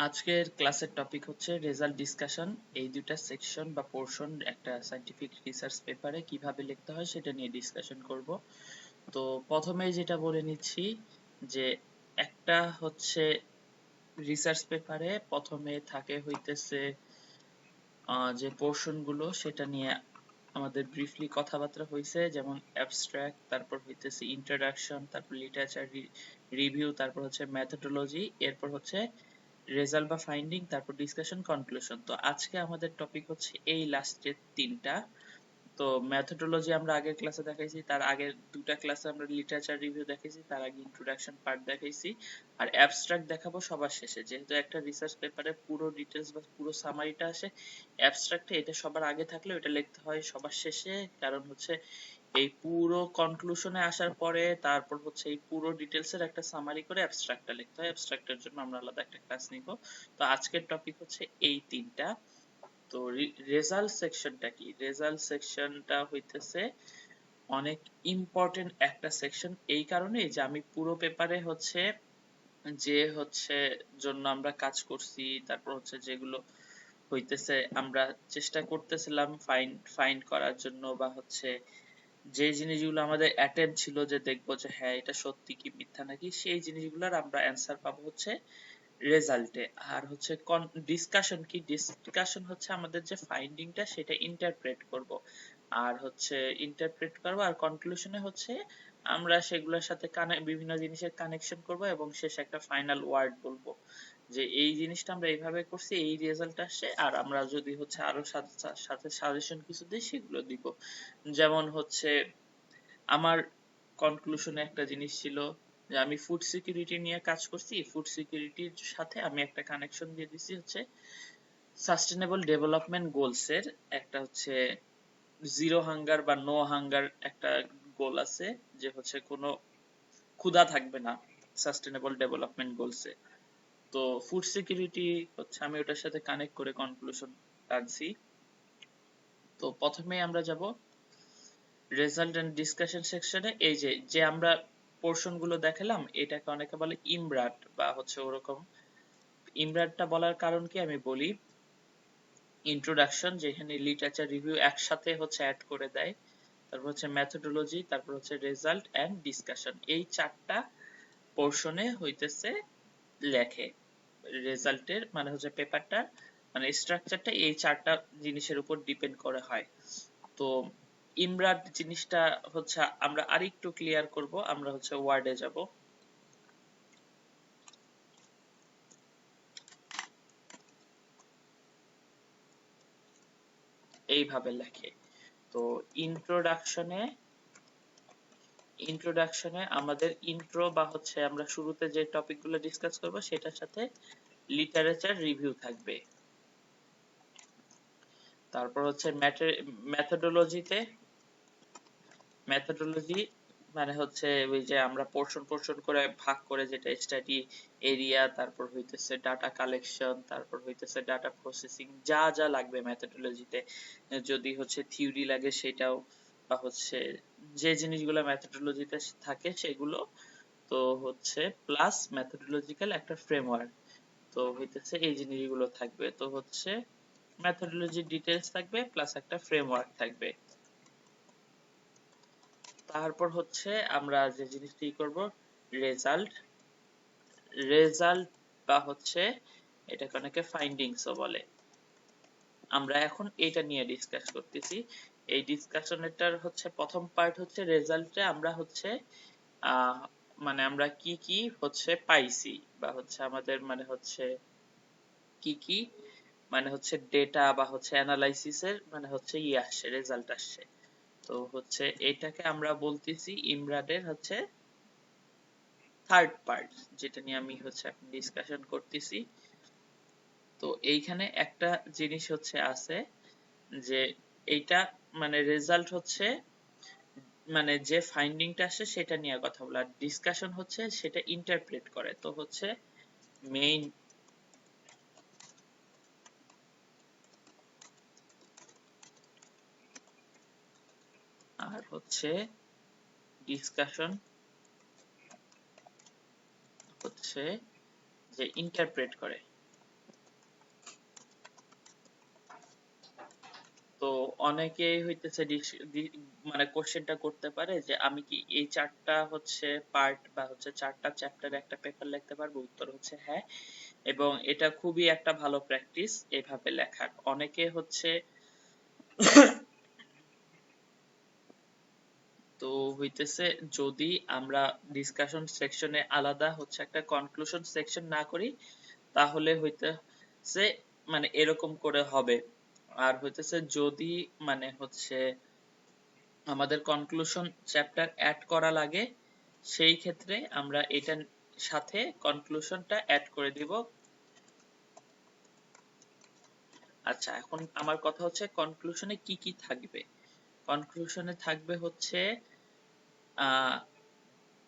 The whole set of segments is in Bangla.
আজকের ক্লাসের টপিক হচ্ছে রেজাল্ট ডিসকাশন। এই দুইটা সেকশন বা পোর্শন একটা সায়েন্টিফিক রিসার্চ পেপারে কিভাবে লিখতে হয় সেটা নিয়ে ডিসকাশন করব। তো প্রথমেই যেটা বলে নিচ্ছি যে একটা হচ্ছে রিসার্চ পেপারে প্রথমে থাকে হইতেছে যে পোর্শন গুলো সেটা নিয়ে আমাদের ব্রিফলি কথাবার্তা হয়েছে, যেমন অ্যাবস্ট্রাক্ট, তারপর হইতেছে ইন্ট্রোডাকশন, তারপর লিটারেচার রিভিউ, তারপর হচ্ছে মেথোডোলজি, এরপর হচ্ছে রেজাল্ট বা ফাইন্ডিং, তারপর ডিসকাশন, কনক্লুশন। তো আজকে আমাদের টপিক হচ্ছে এই লাস্টের তিনটা। তো মেথোডোলজি আমরা আগের ক্লাসে দেখাইছি, তার আগের দুটা ক্লাসে আমরা লিটারেচার রিভিউ দেখাইছি, তার আগে ইন্ট্রোডাকশন পার্ট দেখাইছি, আর অ্যাবস্ট্রাক্ট দেখাবো সবার শেষে। যেহেতু একটা রিসার্চ পেপারে পুরো ডিটেলস বা পুরো সামারিটা আসে অ্যাবস্ট্রাক্টে, এটা সবার আগে থাকলে এটা লিখতে হয় সবার শেষে, কারণ হচ্ছে এই পুরো কনক্লুশনে আসার পরে তারপর হচ্ছে এই পুরো ডিটেলস এর একটা সামারি করে অ্যাবস্ট্রাক্টটা লিখতে হয়। অ্যাবস্ট্রাক্টের জন্য আমরা আলাদা একটা ক্লাস নিব। তো আজকের টপিক হচ্ছে এই তিনটা। তো রেজাল্ট সেকশনটা কি? রেজাল্ট সেকশনটা হইতেছে অনেক ইম্পর্টেন্ট একটা সেকশন, এই কারণে যে আমি পুরো পেপারে হচ্ছে যে হচ্ছে জন্য আমরা কাজ করছি, তারপর হচ্ছে যেগুলো হইতেছে আমরা চেষ্টা করতেছিলাম ফাইন্ড করার জন্য, বা হচ্ছে যে জিনিসগুলো আমাদের অ্যাটেম্প ছিল যে দেখবো যে হ্যাঁ এটা সত্যি কি মিথ্যা নাকি, সেই জিনিসগুলোর আমরা অ্যান্সার পাবো হচ্ছে রেজাল্টে। আর হচ্ছে ডিসকাশন কি? ডিসকাশন হচ্ছে আমাদের যে ফাইন্ডিংটা সেটা ইন্টারপ্রেট করব, আর হচ্ছে ইন্টারপ্রেট করব, আর কনক্লুশনে হচ্ছে আমরা সেগুলোর সাথে বিভিন্ন জিনিসের কানেকশন করব এবং শেষে একটা ফাইনাল ওয়ার্ড বলবো যে এই জিনিসটা আমরা এইভাবে করছি, এই রেজাল্ট আসছে, আর আমরা যদি হচ্ছে আরো সাথে সাজেশন কিছু দিই সেগুলো দিব। যেমন হচ্ছে আমার কনক্লুশনে একটা জিনিস ছিল যে আমি ফুড সিকিউরিটি নিয়ে কাজ করছি, ফুড সিকিউরিটির সাথে আমি একটা কানেকশন দিয়ে দিছি হচ্ছে সাস্টেনেবল ডেভেলপমেন্ট গোলস এর একটা হচ্ছে জিরো হাঙ্গার বা নো হাঙ্গার একটা গোল আছে, যে হচ্ছে কোনো ক্ষুধা থাকবে না সাস্টেনেবল ডেভেলপমেন্ট গোলসে। তো ফুড সিকিউরিটি হচ্ছে আমি ওটার সাথে কানেক্ট করে কনক্লুশন টানছি। তো প্রথমে আমরা যাব রেজাল্ট এন্ড ডিসকাশন সেকশনে। এই যে যে আমরা পোর্শন গুলো দেখালাম এটাকে অনেকে বলে ইমরাট বা হচ্ছে ওরকম। ইমরাটটা বলার কারণ কি আমি বলি। ইন্ট্রোডাকশন, যেখানে লিটারেচার রিভিউ একসাথে হচ্ছে অ্যাড করে দেয়, তারপর হচ্ছে মেথোডোলজি, তারপর হচ্ছে রেজাল্ট এন্ড ডিসকাশন, এই চারটা পোর্শনে হইতেছে লেখে। রেজাল্টের মানে হচ্ছে পেপারটা মানে স্ট্রাকচারটা এই চারটা জিনিসের উপর ডিপেন্ড করে হয়। তো ইমরাট জিনিসটা হচ্ছে আমরা আরেকটু ক্লিয়ার করব, আমরা হচ্ছে ওয়ার্ডে যাব। এইভাবে লেখে। তো ইন্ট্রোডাকশনে ইন্ট্রোডাকশনে আমাদের ইন্ট্রো বা হচ্ছে আমরা শুরুতে যে টপিকগুলো ডিসকাস করব সেটার সাথে লিটারেচার রিভিউ থাকবে। তারপর হচ্ছে মেথোডোলজিতে মেথোডোলজি মানে হচ্ছে ওই যে আমরা পোর্শন পোর্শন করে ভাগ করে, যেটা স্টাডি এরিয়া, তারপর হইতেছে ডাটা কালেকশন, তারপর হইতেছে ডাটা প্রসেসিং, যা যা লাগবে মেথোডোলজিতে, যদি হচ্ছে থিওরি লাগে সেটাও, বা হচ্ছে যে জিনিসগুলো মেথোডোলজিতে থাকে সেগুলো, তো হচ্ছে প্লাস মেথোডোলজিক্যাল একটা ফ্রেমওয়ার্ক, তো হইতেছে এই জিনিসগুলো থাকবে। তো হচ্ছে মেথোডোলজি ডিটেইলস থাকবে প্লাস একটা ফ্রেমওয়ার্ক থাকবে। তারপর হচ্ছে আমরা যে জিনিসটি করব রেজাল্ট। রেজাল্ট বা হচ্ছে এটাকে অনেকে ফাইন্ডিংসও বলে। আমরা এখন এটা নিয়ে ডিসকাস করতেছি। এই ডিসকাশনেরটার হচ্ছে প্রথম পার্ট হচ্ছে রেজাল্টে আমরা হচ্ছে আহ মানে আমরা কি কি হচ্ছে পাইছি, বা হচ্ছে আমাদের মানে হচ্ছে কি কি মানে হচ্ছে ডেটা বা হচ্ছে অ্যানালাইসিসের মানে হচ্ছে আসছে রেজাল্ট আসছে। তো হচ্ছে এটাকে আমরা বলতেছি ইমরাডের হচ্ছে থার্ড পার্ট, যেটা নিয়ে আমি হচ্ছে এখন ডিসকাশন করতেছি। তো এইখানে একটা জিনিস হচ্ছে আছে যে এইটা মানে রেজাল্ট হচ্ছে মানে যে ফাইন্ডিংটা আসে সেটা নিয়ে কথা বলা, আর ডিসকাশন হচ্ছে সেটা ইন্টারপ্রেট করে। তো হচ্ছে মেইন আর হচ্ছে ডিসকাশন হচ্ছে যে ইন্টারপ্রেট করে। তো অনেকেই হইতেছে মানে কোশ্চেনটা করতে পারে যে আমি কি এই চারটা হচ্ছে পার্ট বা হচ্ছে চারটা চ্যাপ্টারে একটা পেপার লিখতে পারবো? উত্তর হচ্ছে হ্যাঁ, এবং এটা খুবই একটা ভালো প্র্যাকটিস এভাবে লেখার। অনেকে হচ্ছে তো হইতেছে যদি আমরা ডিসকাশন সেকশনে আলাদা হচ্ছে একটা কনক্লুশন সেকশন না করি, তাহলে হইতেছে মানে এরকম করে হবে। আর হইতেছে যদি মানে হচ্ছে আমাদের কনক্লুশন চ্যাপ্টার অ্যাড করা লাগে, সেই ক্ষেত্রে আমরা এটার সাথে কনক্লুশনটা অ্যাড করে দিব। আচ্ছা, এখন আমার কথা হচ্ছে কনক্লুশনে কি কি থাকবে। কনক্লুশনে থাকবে হচ্ছে আহ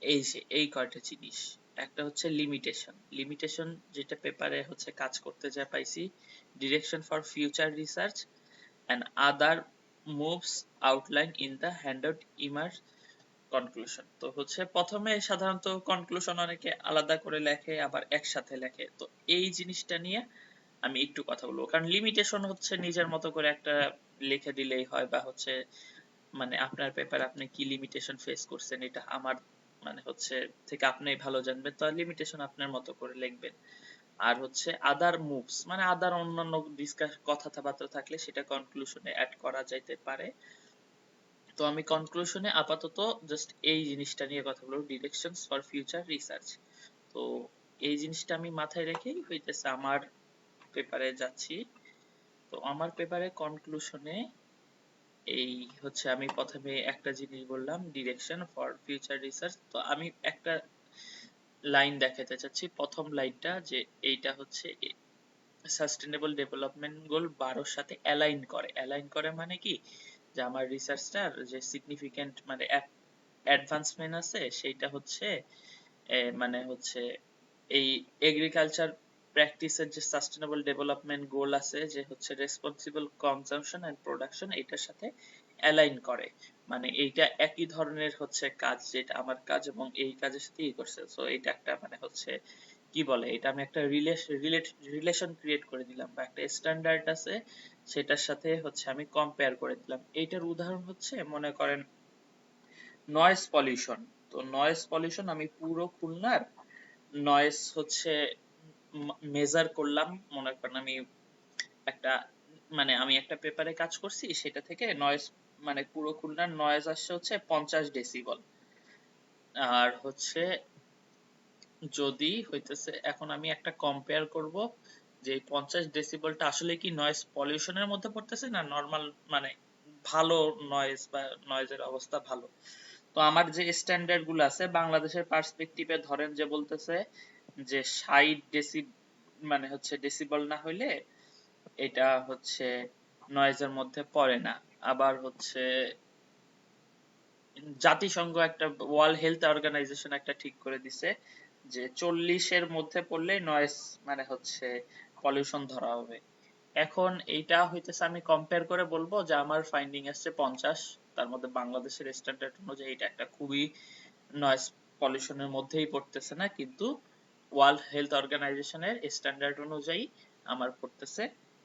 এই যে এই কয়টা জিনিস। একটা হচ্ছে লিমিটেশন, যেটা পেপারে হচ্ছে কাজ করতে যা পাইছি, direction for future research and other moves outlined in the handout emerge conclusion. তো হচ্ছে প্রথমে সাধারণত কনক্লুশন অনেকে আলাদা করে লেখে, আবার একসাথে লেখে। তো এই জিনিসটা নিয়ে আমি একটু কথা বলবো, কারণ লিমিটেশন হচ্ছে নিজের মতো করে একটা লিখে দিলেই হয়, বা হচ্ছে মানে আপনার পেপার আপনি কি লিমিটেশন ফেস করছেন এটা আমার মানে হচ্ছে থেকে আপনি ভালো জানবেন, তো লিমিটেশন আপনার মতো করে লিখবেন। আর হচ্ছে আদার মুভস মানে আদার অন্যান্য ডিসকাস কথাবার্তা থাকলে সেটা কনক্লুশনে অ্যাড করা যাইতে পারে। তো আমি কনক্লুশনে আপাতত জাস্ট এই জিনিসটা নিয়ে কথা বলবো, ডিরেকশনস ফর ফিউচার রিসার্চ। তো এই জিনিসটা আমি মাথায় রেখেই হইতেছে আমার পেপারে যাচ্ছি। তো আমার পেপারে কনক্লুশনে এই হচ্ছে আমি প্রথমে একটা জিনিস বললাম, ডিরেকশন ফর ফিউচার রিসার্চ। তো আমি একটা লাইন দেখাতে চাচ্ছি, প্রথম লাইনটা যে এইটা হচ্ছে সাস্টেনেবল ডেভেলপমেন্ট গোল 12 সাথে অ্যালাইন করে মানে কি, যে আমার রিসার্চটার যে সিগনিফিক্যান্ট মানে অ্যাডভান্সমেন্ট আছে সেইটা হচ্ছে মানে হচ্ছে এই এগ্রিকালচার প্র্যাকটিসের যে সাস্টেনেবল ডেভেলপমেন্ট গোল আছে, যে হচ্ছে রেসপন্সিবল কনজাম্পশন এন্ড প্রোডাকশন, এটার সাথে অ্যালাইন করে। মানে এইটা একই ধরনের হচ্ছে কাজ, যেটা আমার কাজ এবং এই কাজের সাথে ই করছে। সো এটা একটা মানে হচ্ছে কি বলে, এটা আমি একটা রিলেশন ক্রিয়েট করে দিলাম, বা একটা স্ট্যান্ডার্ড আছে সেটার সাথে হচ্ছে আমি কম্পেয়ার করে দিলাম। এইটার উদাহরণ হচ্ছে মনে করেন নয়েজ পলিউশন। তো নয়েজ পলিউশন আমি পুরো খুলনার নয়েজ হচ্ছে মেজার করলাম। মনে করেন আমি একটা মানে আমি একটা পেপারে কাজ করছি, সেটা থেকে নয়েজ মানে পুরো খুলনার নয়েজ আসছে হচ্ছে 50 ডেসিবল। আর হচ্ছে যদি হইতেছে এখন আমি একটা কম্পেয়ার করব যে 50 ডেসিবলটা আসলে কি নয়েজ পলিউশনের মধ্যে পড়তেছে না নর্মাল মানে ভালো নয়েজ বা নয়েজের অবস্থা ভালো। তো আমার যে স্ট্যান্ডার্ড গুলো আছে বাংলাদেশের পার্সপেক্টিভে ধরেন যে বলতেছে যে 60 মানে হচ্ছে ডেসিবল না হইলে এটা হচ্ছে নয়েজের মধ্যে পড়ে না। আবার হচ্ছে জাতিসংঘ একটা ওয়ার্ল্ড হেলথ অর্গানাইজেশন একটা ঠিক করে দিছে যে 40-এর মধ্যে পড়লে নয়েজ মানে হচ্ছে পলিউশন ধরা হবে। এখন এইটা হইতেছে আমি কম্পেয়ার করে বলবো যে আমার ফাইন্ডিং আসছে 50, তার মধ্যে বাংলাদেশের স্ট্যান্ডার্ড অনুযায়ী এটা একটা খুবই নয়েজ পলিউশনের মধ্যেই পড়তেছে না, কিন্তু ওয়ার্ল্ড হেলথ অর্গানাইজেশনের স্ট্যান্ডার্ড অনুযায়ী আমার পড়তেছে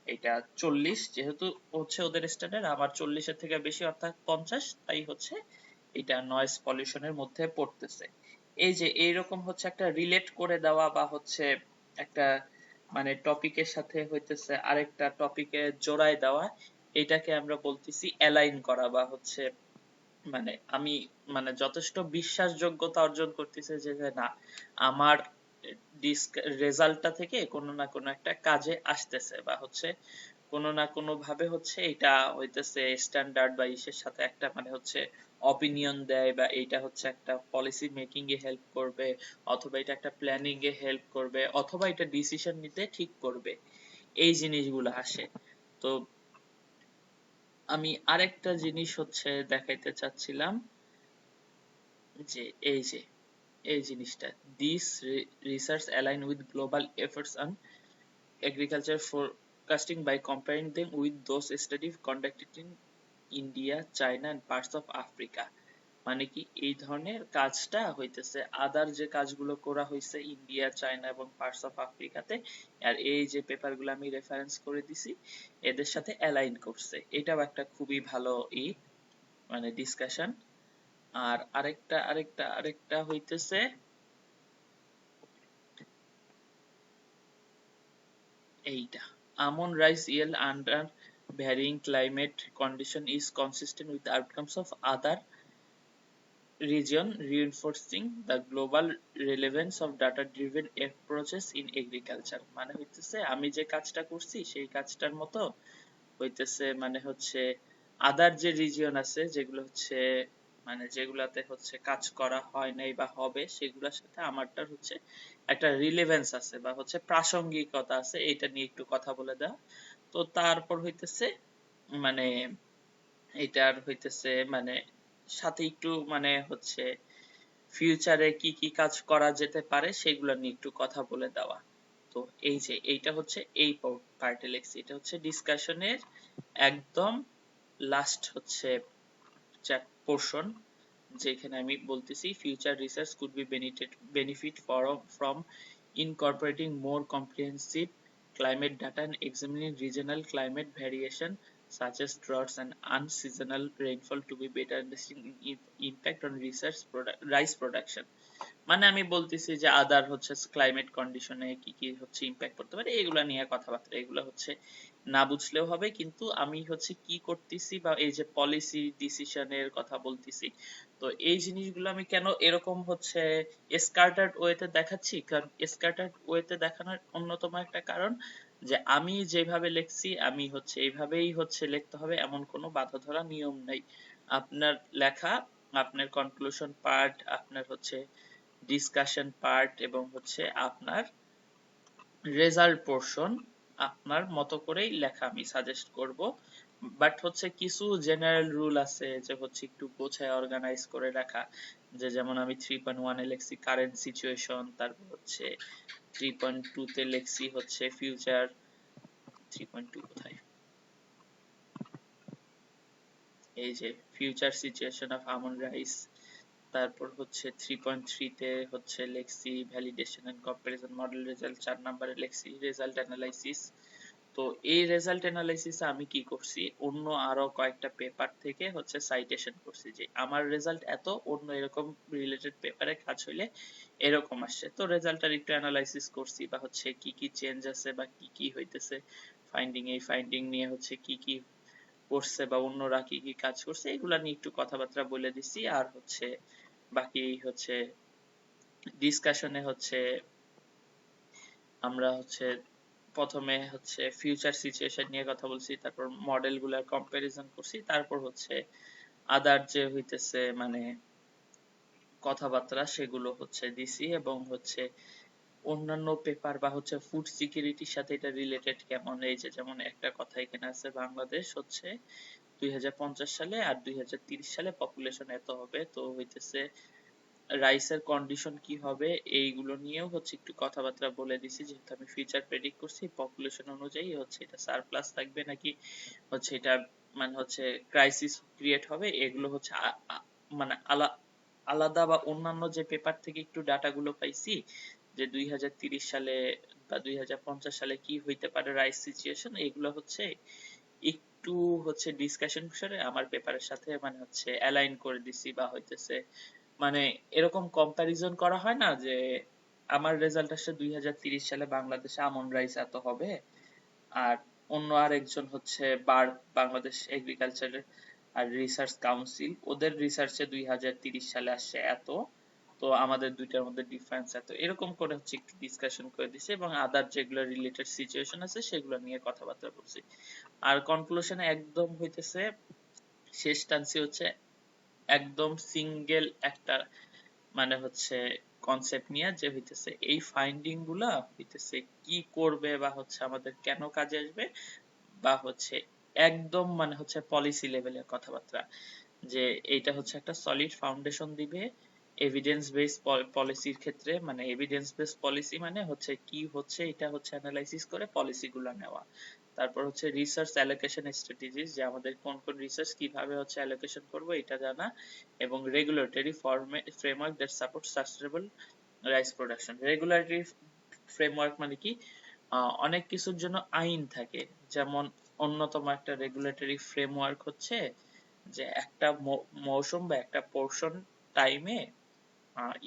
এটা 40। যেহেতু হচ্ছে ওদের স্ট্যান্ডার্ড আমার 40-এর থেকে বেশি অর্থাৎ 50, তাই হচ্ছে এটা নয়েজ পলিউশনের মধ্যে পড়তেছে। এই যে এইরকম হচ্ছে একটা রিলেট করে দেওয়া বা হচ্ছে একটা মানে টপিকের সাথে হইতেছে আরেকটা টপিকে জোড়ায় দেওয়া, এটাকে আমরা বলতেছি অ্যালাইন করা, বা হচ্ছে মানে আমি মানে যথেষ্ট বিশ্বাসযোগ্যতা অর্জন করতেছে যে যে না আমার রেজাল্টটা থেকে কোনো না কোনো একটা কাজে আসতেছে, বা হচ্ছে কোনো না কোনো ভাবে হচ্ছে এটা হইতেছে স্ট্যান্ডার্ড বা ইসের সাথে একটা মানে হচ্ছে অপিনিয়ন দেয়, বা এইটা হচ্ছে একটা পলিসি মেকিং এ হেল্প করবে, অথবা এটা একটা প্ল্যানিং এ হেল্প করবে, অথবা এটা ডিসিশন নিতে ঠিক করবে। এই জিনিসগুলো আসে। তো আমি আরেকটা জিনিস হচ্ছে দেখাইতে চাচ্ছিলাম যে এই যে এই জিনিসটা, this research align with global efforts on agriculture forecasting by comparing them with those studies conducted in India, China and parts of Africa. মানে কি এই ধরনের কাজটা হইতেছে আদার যে কাজগুলো করা হয়েছে ইন্ডিয়া, চায়না এবং পার্টস অফ আফ্রিকাতে, আর এই যে পেপার গুলো আমি রেফারেন্স করে দিছি এদের সাথে অ্যালাইন করছে। এটাও একটা খুবই ভালো মানে ডিসকাশন। আর আরেকটা হইতেছে এইটা, almond rice yield under varying climate condition is consistent with the outcomes of other region, reinforcing the global relevance of data-driven approaches in agriculture। মানে হইতেছে আমি যে কাজটা করছি সেই কাজটার মতো হইতেছে মানে হচ্ছে আদার যে রিজিয়ন আছে যেগুলো হচ্ছে মানে যেগুলাতে হচ্ছে কাজ করা হয় নাই বা হবে সেগুলোর সাথে আমারটার হচ্ছে একটা রিলেভেন্স আছে বা হচ্ছে প্রাসঙ্গিকতা আছে, এটা নিয়ে একটু কথা বলে দেওয়া। তো তারপর হইতেছে মানে এটার হইতেছে মানে সাথে একটু মানে হচ্ছে ফিউচারে কি কি কাজ করা যেতে পারে সেগুলো নিয়ে একটু কথা বলে দেওয়া। তো এই যে এইটা হচ্ছে এই পার্টে লেখছি, এটা হচ্ছে ডিসকাশনের একদম লাস্ট হচ্ছে পোর্শন, যেখানে আমি বলতেছি future research could be benefit from incorporating more comprehensive climate data and examining regional climate variation such as droughts and unseasonal rainfall to be better understanding impact on rice production। মানে আমি বলতেছি যে আদার হচ্ছে ক্লাইমেট কন্ডিশনে কি কি হচ্ছে ইম্প্যাক্ট করতে পারে এগুলা নিয়ে কথাবার্তা, এগুলা হচ্ছে না বুঝলেও হবে, কিন্তু আমি হচ্ছে কি করতেছি বা এই যে পলিসি ডিসিশনের কথা বলতেছি, তো এই জিনিসগুলো আমি কেন এরকম হচ্ছে স্ক্যাটার্ড ওয়েতে দেখাচ্ছি, কারণ স্ক্যাটার্ড ওয়েতে দেখানোর অন্যতম একটা কারণ যে আমি যেভাবে লিখছি আমি হচ্ছে এইভাবেই হচ্ছে লিখতে হবে এমন কোনো বাঁধা ধরা নিয়ম নাই। আপনার লেখা, আপনার কনক্লুশন পার্ট, আপনার হচ্ছে ডিসকাশন পার্ট এবং হচ্ছে আপনার রেজাল্ট পোর্শন আপনার মতো করেই লেখা আমি সাজেস্ট করব। বাট হচ্ছে কিছু জেনারেল রুল আছে যে হচ্ছে একটু গোছায় অর্গানাইজ করে রাখা, যে যেমন আমি 3.1 এ লিখছি কারেন্ট সিচুয়েশন, তারপর হচ্ছে 3.2 তে লিখছি হচ্ছে ফিউচার, 3.2 কোথায়, এই যে future situation of Aman rice, তারপর হচ্ছে 3.3 তে হচ্ছে লেখছি validation and comparison model result, 4 নম্বরে লেখছি রেজাল্ট অ্যানালাইসিস। তো এই রেজাল্ট অ্যানালাইসিস আমি কি করছি অন্য আরো কয়েকটা পেপার থেকে হচ্ছে সাইটেশন করছি যে আমার রেজাল্ট এত, অন্য এরকম রিলেটেড পেপারে কাজ হইলে এরকম আসছে, তো রেজাল্টটার একটু অ্যানালাইসিস করছি বা হচ্ছে কি কি চেঞ্জ আছে বা কি কি হইতেছে ফাইন্ডিং, এই ফাইন্ডিং নিয়ে হচ্ছে কি কি করছে বা অন্যরা কি কি কাজ করছে এগুলা নিয়ে একটু কথাবার্তা বলে দিছি। আর হচ্ছে বাকি হচ্ছে ডিসকাশনে হচ্ছে আমরা হচ্ছে প্রথমে হচ্ছে ফিউচার সিচুয়েশন নিয়ে কথা বলছি, তারপর মডেল গুলার কম্পারিজন করছি, তারপর হচ্ছে আদার যে হইতেছে মানে কথাবার্তা সেগুলো হচ্ছে দিছি, এবং হচ্ছে অন্যান্য পেপার বা হচ্ছে ফুড সিকিউরিটির সাথে এটা রিলেটেড কেমন, এই যে যেমন একটা কথা এখানে আছে বাংলাদেশ হচ্ছে 2050 সালে আর 2030 সালে পপুলেশন এত হবে, তো হইতেছে রাইসের কন্ডিশন কি হবে এইগুলো নিয়েও হচ্ছে একটু কথাবার্তা বলে দিছি, যেহেতু আমি ফিউচার প্রেডিক্ট করছি পপুলেশন অনুযায়ী হচ্ছে এটা সারপ্লাস থাকবে নাকি হচ্ছে এটা মানে হচ্ছে ক্রাইসিস ক্রিয়েট হবে, এগুলো হচ্ছে মানে আলাদা বা অন্যান্য যে পেপার থেকে একটু ডাটা গুলো পাইছি যে 2030 সালে বা 2050 সালে কি হইতে পারে রাইস সিচুয়েশন, এগুলো হচ্ছে একটু হচ্ছে ডিসকাশন করে আমার পেপারের সাথে মানে হচ্ছে অ্যালাইন করে দিছি বা হইতেছে মানে এরকম কম্পারিজন করা হয় না যে আমার রেজাল্ট আসছে 2030 সালে বাংলাদেশে আমন্ড রাইস এত হবে, আর অন্য আরেকজন হচ্ছে বাংলাদেশ এগ্রিকালচার আর রিসার্চ কাউন্সিল ওদের রিসার্চে 2030 সালে আসছে এত, তো আমাদের দুইটার মধ্যে ডিফারেন্স এত, এরকম করে হচ্ছে একটু ডিসকাশন করে দিছে এবং আদার যেগুলো রিলেটেড সিচুয়েশন আছে সেগুলো নিয়ে কথাবার্তা বলছি। আর কনক্লুশনে একদম হইতেছে শেষ টানছি হচ্ছে একদম সিঙ্গেল একটা মানে হচ্ছে কনসেপ্ট নিয়ে যে হইতেছে এই ফাইন্ডিং গুলা হইতেছে কি করবে বা হচ্ছে আমাদের কেন কাজে আসবে বা হচ্ছে একদম মানে হচ্ছে পলিসি লেভেলের কথাবার্তা, যে এইটা হচ্ছে একটা সলিড ফাউন্ডেশন দিবে এভিডেন্স বেস পলিসির ক্ষেত্রে, মানে এভিডেন্স বেস পলিসি মানে হচ্ছে কি হচ্ছে এটা হচ্ছে অ্যানালাইসিস করে পলিসিগুলো নেওয়া। তারপর হচ্ছে রিসার্চ অ্যালোকেশন স্ট্র্যাটেজিস, যে আমাদের কোন কোন রিসার্চ কিভাবে হচ্ছে অ্যালোকেশন করব এটা জানা, এবং regulatory framework that support sustainable rice production. Regulatory framework মানে কি, অনেক কিছুর জন্য আইন থাকে, যেমন অন্যতম একটা রেগুলেটরি ফ্রেমওয়ার্ক হচ্ছে যে একটা মৌসুম বা একটা পোর্শন টাইমে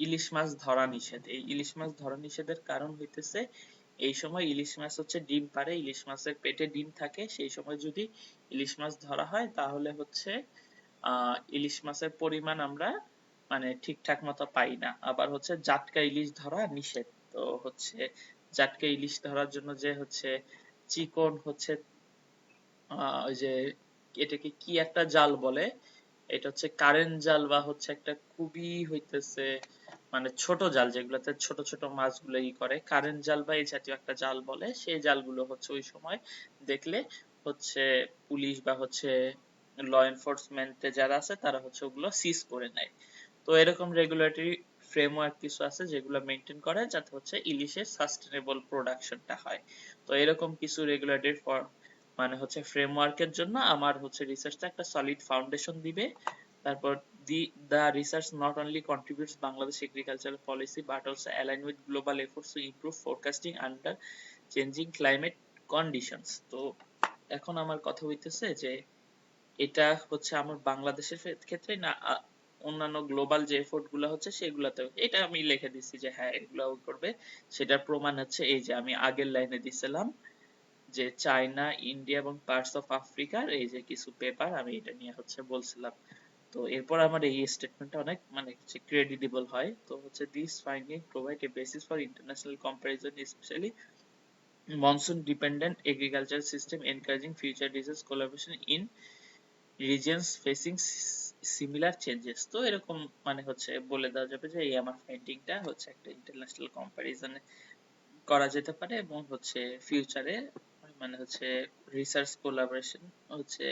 ইলিশ মাছ ধরা নিষেধ। এই ইলিশ মাছ ধরা নিষেধের কারণ হইতেছে এই সময় ইলিশ মাছ হচ্ছে ডিম পাড়ে, ইলিশ মাছের পেটে ডিম থাকে, সেই সময় যদি ইলিশ মাছ ধরা হয় তাহলে হচ্ছে ইলিশ মাছের পরিমাণ আমরা মানে ঠিকঠাক মতো পাই না। আবার হচ্ছে জাটকা ইলিশ ধরা নিষেধ। তো হচ্ছে জাটকা ইলিশ ধরার জন্য যে হচ্ছে চিকন হচ্ছে ওই যে এটাকে কি একটা জাল বলে, এটা হচ্ছে কারেন্ট জাল বা হচ্ছে একটা খুবই হইতেছে মানে ছোট জাল, যেগুলোতে ছোট ছোট মাছগুলো ই করে, কারেন্ট জাল বা এই জাতীয় একটা জাল বলে, সেই জালগুলো হচ্ছে ওই সময় দেখলে হচ্ছে পুলিশ বা হচ্ছে ল এনফোর্সমেন্টে যারা আছে তারা হচ্ছে ওগুলো সিজ করে নেয়। তো এরকম রেগুলেটরি ফ্রেমওয়ার্ক কিছু আছে যেগুলো মেনটেন করে যাতে হচ্ছে ইলিশের সাস্টেনেবল প্রোডাকশনটা হয়। তো এরকম কিছু রেগুলেটরি মানে হচ্ছে ফ্রেমওয়ার্কের জন্য আমার হচ্ছে রিসার্চটা একটা সলিড ফাউন্ডেশন দিবে। তারপর the research not only contributes Bangladesh agricultural policy but also align with global efforts to improve forecasting under changing climate conditions. তো এখন আমার কথা হইতেছে যে এটা হচ্ছে আমার বাংলাদেশের ক্ষেত্রে না, অন্যান্য গ্লোবাল যে এফোর্ট গুলো হচ্ছে সেগুলাতেও এটা আমি লিখে দিচ্ছি যে হ্যাঁ এগুলাও করবে। সেটার প্রমাণ হচ্ছে এই যে আমি আগের লাইনে দিছিলাম যে চায়না, ইন্ডিয়া এবং পার্টস অফ আফ্রিকার এই যে কিছু পেপার আমি এটা নিয়ে হচ্ছে বলছিলাম। তো এরপর আমার এই স্টেটমেন্টটা অনেক মানে ক্রেডিটেবল হয়। তো হচ্ছে this finding provide a basis for international comparison, specially monsoon dependent agricultural system, encouraging future research collaboration in regions facing similar changes। তো এরকম মানে হচ্ছে বলে দেওয়া যাবে যে এই আমার ফাইন্ডিংটা হচ্ছে একটা ইন্টারন্যাশনাল কম্পারিজনে করা যেতে পারে, এবং হচ্ছে ফিউচারে মানে হচ্ছে রিসার্চ কোলাবোরেশন হচ্ছে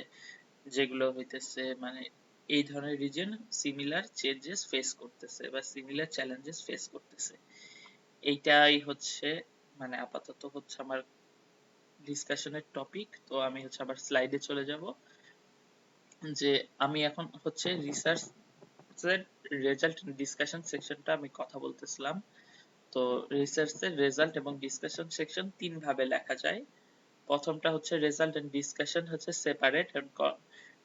যেগুলো হইতেছে মানে এই ধরনের রিজন সিমিলার চেঞ্জেস ফেস করতেছে বা সিমিলার চ্যালেঞ্জেস ফেস করতেছে। এইটাই হচ্ছে মানে আপাতত হচ্ছে আমার ডিসকাশনের টপিক। তো আমি হচ্ছে আবার স্লাইডে চলে যাব, যে আমি এখন হচ্ছে রিসার্চ রেজাল্ট ডিসকাশন সেকশনটা আমি কথা বলতেছিলাম। তো রিসার্চের রেজাল্ট এবং ডিসকাশন সেকশন তিন ভাবে লেখা যায়। প্রথমটা হচ্ছে রেজাল্ট এন্ড ডিসকাশন হচ্ছে সেপারেট, এন্ড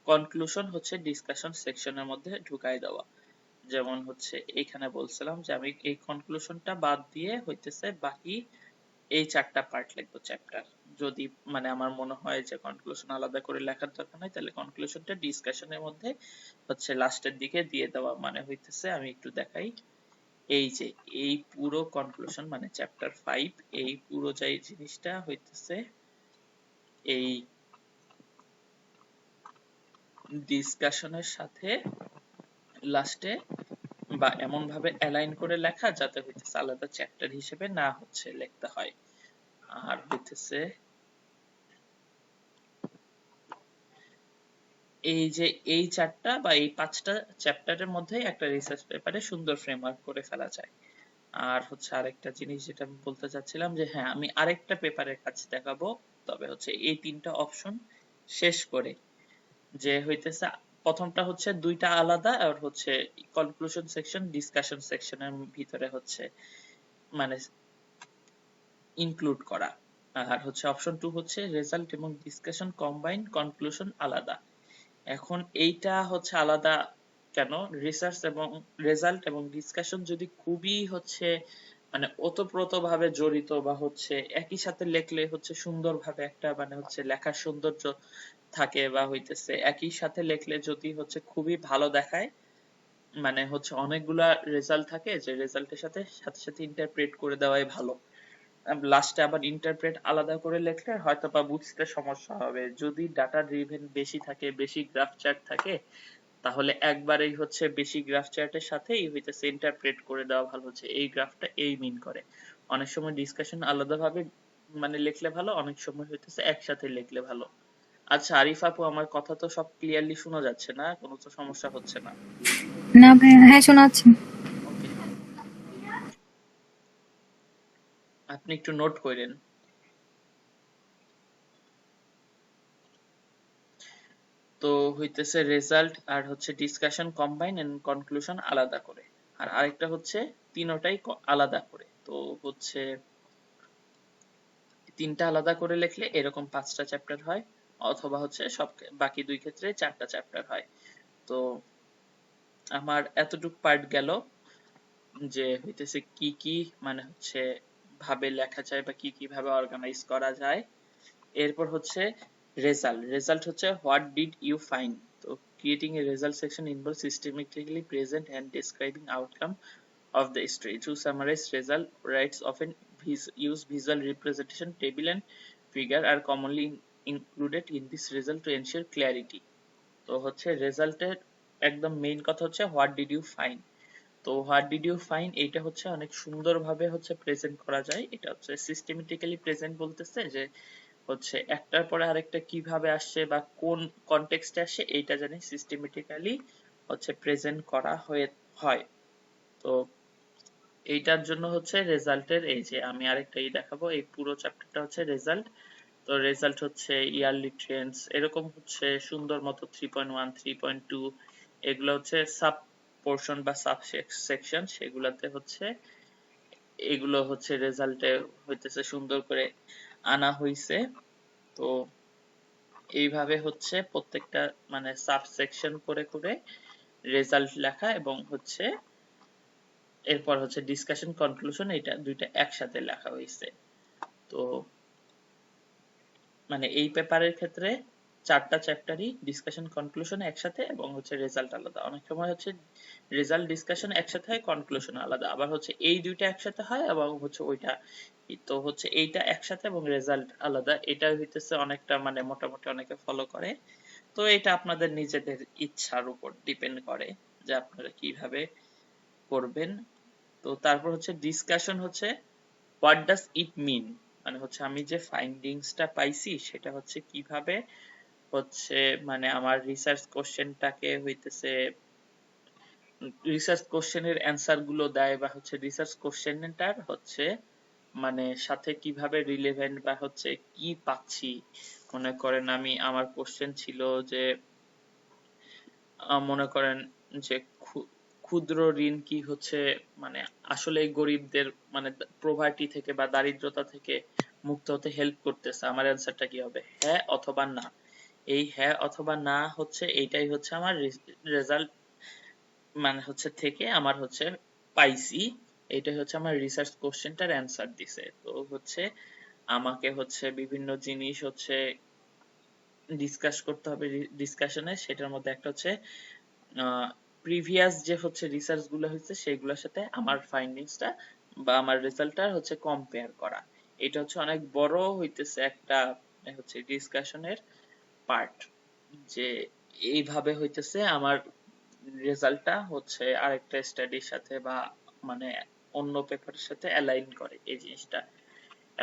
কনক্লুশন হচ্ছে ডিসকাশন সেকশনের মধ্যে ঢুকাই দেওয়া। যেমন হচ্ছে এইখানে বলছিলাম যে আমি এই কনক্লুশনটা বাদ দিয়ে হইতেছে বাকি এই চারটা পার্ট লিখবো চ্যাপ্টার। যদি মানে আমার মনে হয় যে কনক্লুশন আলাদা করে লেখার দরকার নাই, তাহলে কনক্লুশনটা ডিসকাশনের মধ্যে হচ্ছে লাস্টের দিকে দিয়ে দেওয়া। মানে হইতেছে আমি একটু দেখাই, এই যে এই পুরো কনক্লুশন মানে চ্যাপ্টার 5, এই পুরো যাই জিনিসটা হইতেছে এই ডিসকাশনের সাথে লাস্টে বা এমন ভাবে অ্যালাইন করে লেখা যাতে হইতেছে আলাদা চ্যাপ্টার হিসেবে না হচ্ছে লিখতে হয়। আর হইতেছে এই যে এই চারটা বা এই পাঁচটা চ্যাপ্টারের মধ্যে একটা রিসার্চ পেপারে সুন্দর ফ্রেমওয়ার্ক করে ফেলা যায়। আর হচ্ছে আরেকটা জিনিস যেটা আমি বলতে চাচ্ছিলাম যে হ্যাঁ আমি আরেকটা পেপারের কাছে দেখাবো, তবে হচ্ছে এই তিনটা অপশন শেষ করে, যে হইতেছে প্রথমটা হচ্ছে দুইটা আলাদা, আর হচ্ছে কনক্লুশন সেকশন ডিসকাশন সেকশনের ভিতরে হচ্ছে মানে ইনক্লুড করা। আর হচ্ছে অপশন 2 হচ্ছে রেজাল্ট এবং ডিসকাশন কম্বাইন, কনক্লুশন আলাদা। এখন এইটা হচ্ছে আলাদা কেন, রিসার্চ এবং রেজাল্ট এবং ডিসকাশন যদি খুবই হচ্ছে মানে ওতপ্রোত ভাবে জড়িত বা হচ্ছে একই সাথে লেখলে হচ্ছে সুন্দরভাবে একটা মানে হচ্ছে লেখার সৌন্দর্য থাকে, বা হইতেছে একই সাথে লেখলে যদি হচ্ছে খুবই ভালো দেখায়, মানে হচ্ছে অনেকগুলা রেজাল্ট থাকে যে রেজাল্টের সাথে সাথে সাথে ইন্টারপ্রেট করে দেওয়াই ভালো। লাস্টে আবার ইন্টারপ্রেট আলাদা করে লিখলে হয়তো বা বুঝতে সমস্যা হবে। যদি ডাটা ড্রিভেন বেশি থাকে, বেশি গ্রাফ চার্ট থাকে, তাহলে একবারেই হচ্ছে বেশি গ্রাফ চার্টের সাথেই হইতেছে ইন্টারপ্রেট করে দেওয়া ভালো, হচ্ছে এই গ্রাফটা এই মিন করে। অনেক সময় ডিসকাশন আলাদাভাবে মানে লিখলে ভালো, অনেক সময় হইতেছে একসাথে লিখলে ভালো। আচ্ছা আরিফ আপু, আমার কথা তো সব ক্লিয়ারলি শোনা যাচ্ছে না? কোনো তো সমস্যা হচ্ছে না? না ভাইয়া, হ্যাঁ শোনাচ্ছি। আপনি একটু নোট করেন। তো হইতেছে রেজাল্ট আর হচ্ছে ডিসকাশন কম্বাইন এন্ড কনক্লুশন আলাদা করে, আর আরেকটা হচ্ছে তিনোটাই আলাদা করে। তো হচ্ছে তিনটা আলাদা করে লিখলে এরকম 5টা চ্যাপ্টার হয়, অথবা হচ্ছে সব বাকি 2 ক্ষেত্রে 4টা চ্যাপ্টার হয়। তো আমার এতটুক পার্ট গেল যে হইতেছে কি কি মানে হচ্ছে ভাবে লেখা যায় বা কি কি ভাবে অর্গানাইজ করা যায়। এরপর হচ্ছে রেজাল্ট হচ্ছে হোয়াট ডিড ইউ ফাইন্ড। তো creating a result section involve systematically present and describing outcome of the story. To summarize, result writes often use visual representation, table and figure are commonly included in this result to ensure clarity. তো হচ্ছে রেজাল্টের একদম মেইন কথা হচ্ছে হোয়াট ডিড ইউ ফাইন্ড। তো হোয়াট ডিড ইউ ফাইন্ড এইটা হচ্ছে অনেক সুন্দরভাবে হচ্ছে প্রেজেন্ট করা যায়। এটা হচ্ছে সিস্টেমেটিক্যালি প্রেজেন্ট বলতেছে যে হচ্ছে একটার পরে আরেকটা কিভাবে আসছে বা কোন কনটেক্সটে আসে এইটা জানি সিস্টেমেটিক্যালি হচ্ছে প্রেজেন্ট করা হয়। তো এইটার জন্য হচ্ছে রেজাল্টের এই যে আমি আরেকটা দেখাবো, এই পুরো চ্যাপ্টারটা হচ্ছে রেজাল্ট। তো রেজাল্ট হচ্ছে ইয়ারলি ট্রেন্ডস এরকম হচ্ছে সুন্দর মতো 3.1 3.2 এগুলো হচ্ছে সাব পোর্শন বা সাব সেকশন, সেগুলাতে হচ্ছে এগুলো হচ্ছে রেজাল্টে হইতেছে সুন্দর করে আনা হইছে। তো এইভাবে হচ্ছে প্রত্যেকটা মানে সাব সেকশন করে করে রেজাল্ট লেখা এবং হচ্ছে এরপর হচ্ছে ডিসকাশন কনক্লুশন, এটা দুইটা একসাথে লেখা হয়েছে। তো মানে এই পেপারের ক্ষেত্রে 4টা চ্যাপ্টারই ডিসকাশন কনক্লুশন একসাথে এবং হচ্ছে রেজাল্ট আলাদা। অনেক সময় হচ্ছে রেজাল্ট ডিসকাশন একসাথে হয়, কনক্লুশন আলাদা, আবার হচ্ছে এই দুইটা একসাথে হয় এবং হচ্ছে ওইটা। তো হচ্ছে এইটা একসাথে এবং রেজাল্ট আলাদা, এটা হইতেছে অনেকটা মানে মোটামুটি অনেকে ফলো করে। তো এটা আপনাদের নিজেদের ইচ্ছার উপর ডিপেন্ড করে যে আপনারা কিভাবে করবেন। তো তারপর হচ্ছে ডিসকাশন হচ্ছে হোয়াট ডাজ ইট মিন, মানে হচ্ছে আমি যে ফাইন্ডিংসটা পাইছি সেটা হচ্ছে কিভাবে হচ্ছে মানে আমার রিসার্চ কোশ্চেনটাকে হইতেছে রিসার্চ কোশ্চেনের অ্যান্সার গুলো দেয় বা হচ্ছে রিসার্চ কোশ্চেনটার হচ্ছে মানে সাথে কিভাবে রিলেভেন্ট বা হচ্ছে কি পাচ্ছি। মনে করেন আমি আমার কোশ্চেন ছিল যে মনে করেন যে ক্ষুদ্র ঋণ কি হচ্ছে মানে আসলে গরিবদের মানে প্রভার্টি থেকে বা দারিদ্রতা থেকে মুক্ত হতে হেল্প করতেছে, আমার অ্যান্সারটা কি হবে, হ্যাঁ অথবা না। এই হ্যাঁ অথবা না হচ্ছে এইটাই হচ্ছে আমার রেজাল্ট মানে হচ্ছে থেকে আমার হচ্ছে পাইছি, এইটাই হচ্ছে আমার রিসার্চ কোশ্চেনটার অ্যান্সার দিছে। তো হচ্ছে আমাকে হচ্ছে বিভিন্ন জিনিস হচ্ছে ডিসকাস করতে হবে ডিসকাশনে, সেটার মধ্যে একটা হচ্ছে প্রিভিয়াস যে হচ্ছে রিসার্চ গুলো হয়েছে সেগুলোর সাথে আমার ফাইন্ডিংসটা বা আমার রেজাল্টটা হচ্ছে কম্পেয়ার করা। এটা হচ্ছে অনেক বড় হইতেছে একটা হচ্ছে ডিসকাশনের পার্ট, যে এইভাবে হইতেছে আমার রেজাল্টটা হচ্ছে আরেকটা স্টাডির সাথে বা মানে অন্য পেপারের সাথে অ্যালাইন করে এই জিনিসটা।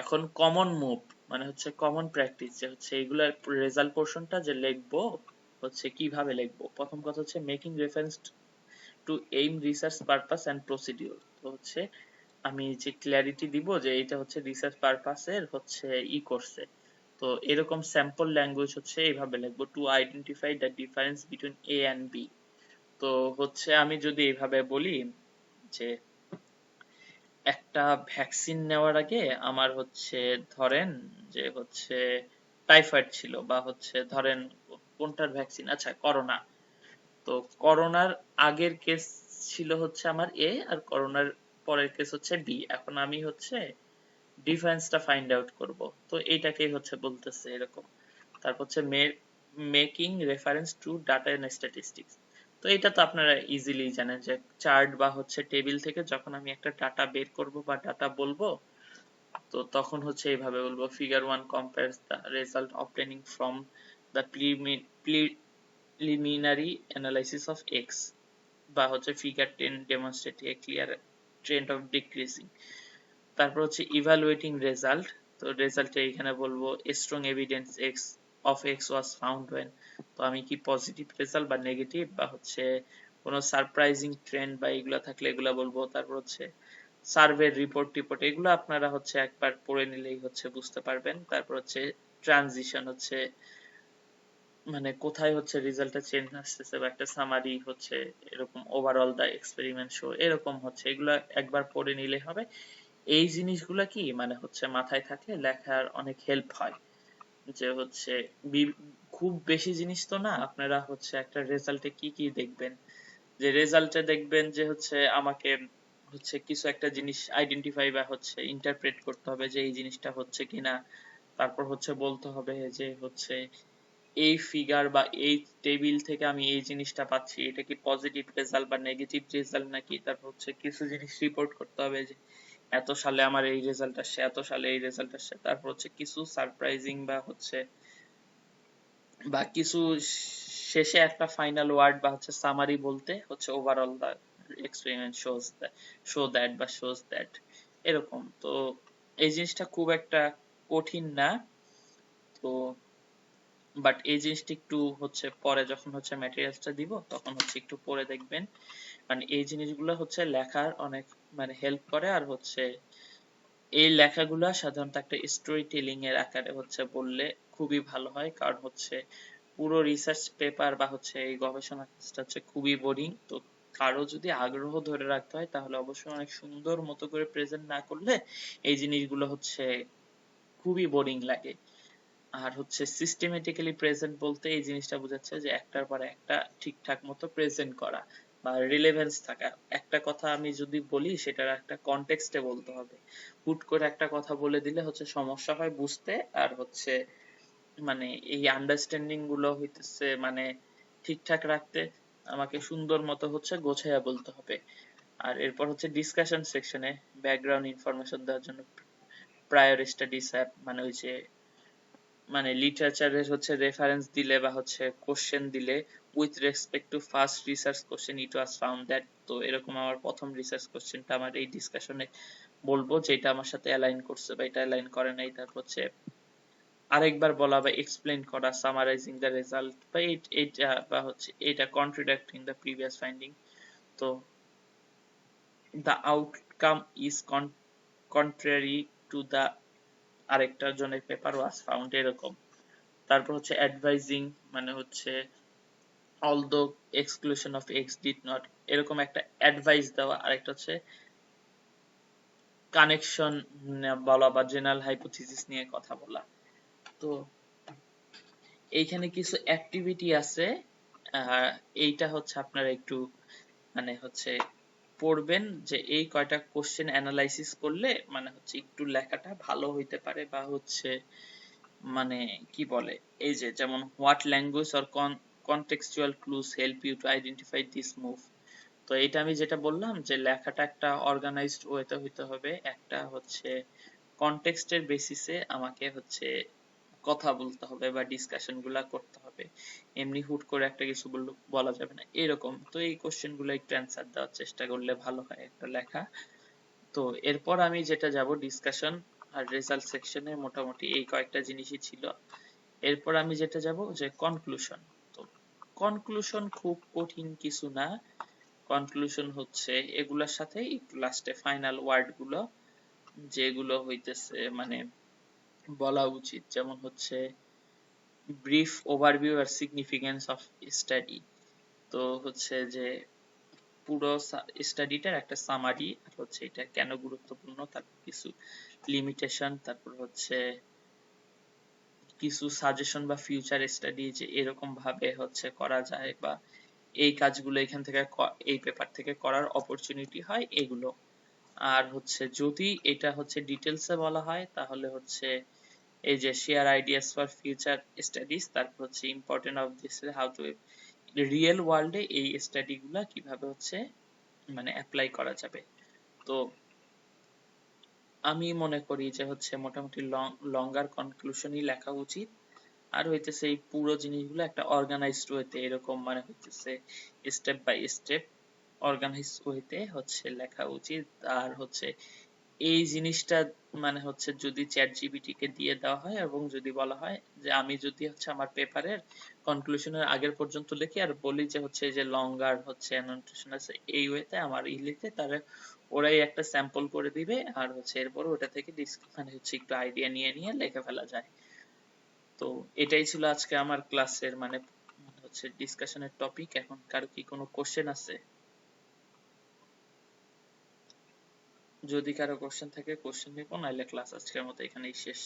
এখন কমন মুভ মানে হচ্ছে কমন প্র্যাকটিস যে হচ্ছে এইগুলার রেজাল্ট পোর্শনটা যে লিখবো হচ্ছে কিভাবে লিখবো। প্রথম কথা হচ্ছে making reference to aim research purpose and procedure. তো হচ্ছে আমি যে ক্ল্যারিটি দিব যে এটা হচ্ছে রিসার্চ পারপাসের হচ্ছে করছে। তো এরকম স্যাম্পল ল্যাঙ্গুয়েজ হচ্ছে এইভাবে লিখবো, to identify the difference between A and B. তো হচ্ছে আমি যদি এইভাবে বলি যে একটা ভ্যাকসিন নেওয়ার আগে আমার হচ্ছে ধরেন যে হচ্ছে টাইফয়েড ছিল বা হচ্ছে ধরেন কোনটার ভ্যাকসিন, আচ্ছা করোনা। তো করোনার আগের কেস ছিল হচ্ছে আমার এ আর করোনার পরের কেস হচ্ছে বি। এখন আমি হচ্ছে ডিফারেন্সটা ফাইন্ড আউট করব, তো এইটাকেই হচ্ছে বলতেছে এরকম। তারপর হচ্ছে making reference to data and statistics. তো এটা তো আপনারা ইজিলি জানেন যে চার্ট বা হচ্ছে টেবিল থেকে যখন আমি একটা ডাটা বের করব বা ডাটা বলবো, তো তখন হচ্ছে এইভাবে বলবো figure 1 compares the result obtaining from the preliminary analysis of x, বা হচ্ছে figure 10 demonstrate a clear trend of decreasing। তারপর হচ্ছে ইভালুয়েটিং রেজাল্ট। তো রেজাল্টে এখানে বলবো strong evidence X of X was found when. তো আমি কি পজিটিভ রেজাল্ট বা নেগেটিভ বা হচ্ছে কোনো সারপ্রাইজিং ট্রেন্ড বা এগুলা থাকলে এগুলা বলবো। তারপর হচ্ছে সার্ভে রিপোর্ট টিপোর্ট এগুলো আপনারা হচ্ছে একবার পড়ে নিলেই হচ্ছে বুঝতে পারবেন। তারপর হচ্ছে ট্রানজিশন হচ্ছে মানে কোথায় হচ্ছে রেজাল্টটা চেঞ্জ আসতেছে, বা একটা সামারি হচ্ছে এরকম ওভারঅল দা এক্সপেরিমেন্ট শো এরকম হচ্ছে, এগুলা একবার পড়ে নিলে হবে। এই জিনিসগুলা কি মানে হচ্ছে মাথায় থাকলে লেখার অনেক হেল্প হয়। যে হচ্ছে খুব বেশি জিনিস তো না, আপনারা হচ্ছে একটা রেজাল্টে কি কি দেখবেন, যে রেজাল্টে দেখবেন যে হচ্ছে আমাকে হচ্ছে কিছু একটা জিনিস আইডেন্টিফাই বা হচ্ছে ইন্টারপ্রেট করতে হবে যে এই জিনিসটা হচ্ছে কিনা। তারপর হচ্ছে বলতে হবে যে হচ্ছে এই ফিগার বা এই টেবিল থেকে আমি এই জিনিসটা পাচ্ছি, এটা কি পজিটিভ রেজাল্ট বা নেগেটিভ রেজাল্ট নাকি। তারপর হচ্ছে কিছু জিনিস রিপোর্ট করতে হবে যে এত সালে আমার এই রেজাল্ট আসছে, এত সালে এই রেজাল্ট আসছে। তারপর হচ্ছে কিছু সারপ্রাইজিং বা হচ্ছে বা কিছু শেষে একটা ফাইনাল ওয়ার্ড বা হচ্ছে সামারি বলতে হচ্ছে overall the experiment shows that এরকম। তো এই জিনিসটা খুব একটা কঠিন না। তো বাট এই জিনিসটা একটু হচ্ছে পরে যখন হচ্ছে ম্যাটেরিয়ালসটা দিব তখন হচ্ছে একটু পরে দেখবেন, মানে এই জিনিসগুলো হচ্ছে লেখার অনেক মানে হেল্প করে। আর হচ্ছে এই লেখাগুলা সাধারণত একটা স্টোরি টেলিং এর আকারে হচ্ছে বললে খুবই ভালো হয়, কারণ হচ্ছে পুরো রিসার্চ পেপার বা হচ্ছে এই গবেষণা কাজটা হচ্ছে খুবই বোরিং। তো কারো যদি আগ্রহ ধরে রাখতে হয় তাহলে অবশ্যই অনেক সুন্দর মতো করে প্রেজেন্ট না করলে এই জিনিসগুলো হচ্ছে খুবই বোরিং লাগে। আর হচ্ছে সিস্টেমেটিক্যালি প্রেজেন্ট বলতে এই জিনিসটা বোঝাচ্ছে যে একটার পর একটা ঠিকঠাক মতো প্রেজেন্ট করা বা রিলেভেন্স থাকা। একটা কথা আমি যদি বলি সেটার একটা কনটেক্সটে বলতে হবে। হুট করে একটা কথা বলে দিলে হচ্ছে সমস্যা হয় বুঝতে, আর হচ্ছে মানে এই আন্ডারস্ট্যান্ডিং গুলো হইতেছে মানে ঠিকঠাক রাখতে আমাকে সুন্দর মতো হচ্ছে গোছাইয়া বলতে হবে। আর এরপর হচ্ছে ডিসকাশন সেকশনে ব্যাকগ্রাউন্ড ইনফরমেশন দেওয়ার জন্য প্রায়র স্টাডিজ অ্যাপ মানে ওই যে মানে লিটারেচারের হচ্ছে রেফারেন্স দিলে বা হচ্ছে কোশ্চেন দিলে with respect to first research question it was found that. তো এরকম আমার প্রথম রিসার্চ কোশ্চেনটা আমার এই ডিসকাশনে বলবো যেটা আমার সাথে অ্যালাইন করছে বা এটা অ্যালাইন করে নাই। তারপর হচ্ছে আরেকবার বলা বা এক্সপ্লেন করা সামারাইজিং দ্য রেজাল্ট বা এটা বা হচ্ছে এটা কন্ট্রাডিক্টিং দ্য প্রিভিয়াস ফাইন্ডিং। তো the outcome is contrary to the আরেকটা জনের পেপার ওয়াজ ফাউন্ড এরকম। তারপর হচ্ছে অ্যাডভাইজিং মানে হচ্ছে although exclusion of x did not এরকম একটা অ্যাডভাইস দেওয়া। আরেকটা হচ্ছে কানেকশন বলা বা জেনারেল হাইপোথিসিস নিয়ে কথা বলা। তো এইখানে কিছু অ্যাক্টিভিটি আছে, এইটা হচ্ছে আপনারা একটু মানে হচ্ছে পড়বেন যে এই কয়টা কোশ্চেন অ্যানালাইসিস করলে মানে হচ্ছে একটু লেখাটা ভালো হইতে পারে বা হচ্ছে মানে কি বলে এই যে যেমন what language or contextual clues help you to identify this move. তো এটা আমি যেটা বললাম যে লেখাটা একটা অর্গানাইজড ওয়েতে হইতে হবে, একটা হচ্ছে কনটেক্সটের বেসিসে আমাকে হচ্ছে কথা বলতে হবে বা ডিসকাশন গুলা করতে হবে। এমনি হুট করে একটা কিছু বলা যাবে না এরকম। তো এই কোশ্চেন গুলো একটু অ্যান্সার দেওয়ার চেষ্টা করলে ভালো হয় একটা লেখা। তো এরপর আমি যেটা যাব ডিসকাশন আর রেজাল্ট সেকশনে মোটামুটি এই কয়েকটা জিনিসই ছিল। এরপর আমি যেটা যাব যে কনক্লুশন। তো কনক্লুশন খুব কঠিন কিছু না। কনক্লুশন হচ্ছে এগুলার সাথে একটু লাস্টে ফাইনাল ওয়ার্ড গুলো যেগুলো হইতেছে মানে বলা উচিত, যেমন হচ্ছে ব্রিফ ওভারভিউ আর সিগনিফিকেন্স অফ স্টাডি। তো হচ্ছে যে পুরো স্টাডিটার একটা সামারি, আর হচ্ছে এটা কেন গুরুত্বপূর্ণ, তারপর কিছু লিমিটেশন, তারপর হচ্ছে কিছু সাজেশন বা ফিউচার স্টাডি যে এরকম ভাবে হচ্ছে করা যায় বা এই কাজগুলো এখান থেকে এই পেপার থেকে করার অপরচুনিটি হয় এগুলো। আর হচ্ছে যদি এটা হচ্ছে ডিটেলসে বলা হয় তাহলে হচ্ছে এই যে share ideas for future studies, তারপর হচ্ছে important of this how to real ওয়ার্ল্ডে এই স্টাডি গুলা কিভাবে হচ্ছে মানে অ্যাপ্লাই করা যাবে। তো আমি মনে করি যে হচ্ছে মোটামুটি লঙ্গার কনক্লুশনই লেখা উচিত। আর হইতেছে এই পুরো জিনিসগুলো একটা অর্গানাইজড ওয়েতে এরকম মানে হইতেছে স্টেপ বাই স্টেপ অর্গানাইজ ওয়েতে হচ্ছে লেখা উচিত। আর হচ্ছে এই জিনিসটা মানে হচ্ছে যদি চ্যাট জিপিটি কে দিয়ে দেওয়া হয় এবং যদি বলা হয় যে আমি যদি হচ্ছে আমার পেপারের কনক্লুশনের আগের পর্যন্ত লিখি আর বলি যে হচ্ছে এই যে লঙ্গার হচ্ছে অ্যানোটেশন আছে এই ওয়েতে আমার লিখে তাহলে ওরাই একটা স্যাম্পল করে দিবে আর হচ্ছে এরপর ওটা থেকে মানে হচ্ছে একটু আইডিয়া নিয়ে নিয়ে লিখে ফেলা যায়। তো এটাই ছিল আজকে আমার ক্লাসের মানে হচ্ছে ডিসকাশনের টপিক। এখন কারো কি কোনো কোশ্চেন আছে? যদি কারো কোশ্চেন থাকে কোশ্চেন নিবো, নাইলে ক্লাস আজকের মতো এখানেই শেষ।